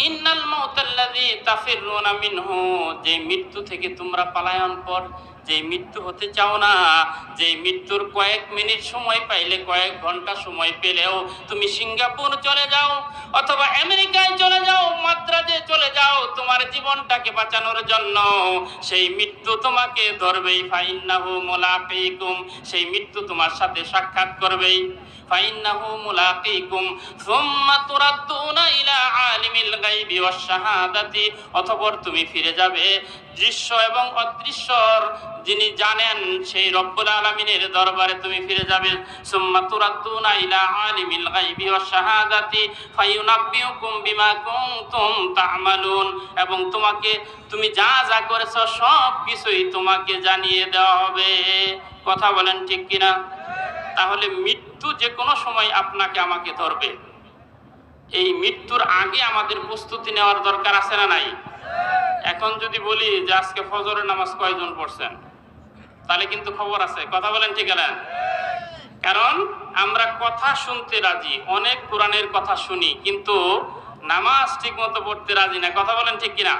ইন্নাল মাউতাল্লাযী তাফিররুনা মিনহু, যে মৃত্যু থেকে তোমরা পলায়ন পর, যে মৃত্যু হতে চাও না, যে মৃত্যুর কয়েক মিনিট সময় পাইলে, কয়েক ঘন্টা সময় পেলেও তুমি সিঙ্গাপুর চলে যাও অথবা আমেরিকায় চলে যাও, মাদ্রাজে চলে যাও তোমার জীবনটাকে বাঁচানোর জন্য, সেই মৃত্যু তোমাকে ধরবেই। ফাইন্নাহু মুলাকীকুম, সেই মৃত্যু তোমার সাথে সাক্ষাৎ করবেই। ফাইন্নাহু মুলাকীকুম সুম্মা তুরাদ্দুনা ইলা আলিমিল গায়বি ওয়াশ শাহাদাতি, অতঃপর তুমি ফিরে যাবে দৃশ্য এবং অদৃশ্যর যিনি জানেন সেই রব্বুল আলামিনের দরবারে তুমি ফিরে যাবে। সুম্মা তুরাদ্দুনা ইলা আলিমিল গায়বি ওয়াশ শাহাদাতি ফায়ুনাব্বিউকুম বিমা কুনতুম তা'মালুন, এবং তুমি যা যা করেছো সব কিছুই তোমাকে জানিয়ে দেওয়া হবে। কথা বলেন ঠিক কিনা? তাহলে মৃত্যু যে কোনো সময় আপনাকে আমাকে ধরবে। এই মৃত্যুর আগে আমাদের প্রস্তুতি নেওয়ার দরকার আছে না নাই? এখন যদি বলি যে আজকে ফজরের নামাজ কয়জন পড়ছেন, তাহলে কিন্তু খবর আছে। কথা বলেন ঠিক না? কারণ আমরা কথা শুনতে রাজি, অনেক কোরআনের কথা শুনি, কিন্তু নামাজ ঠিক মতো পড়তে রাজি না। কথা বলেন ঠিক কিনা?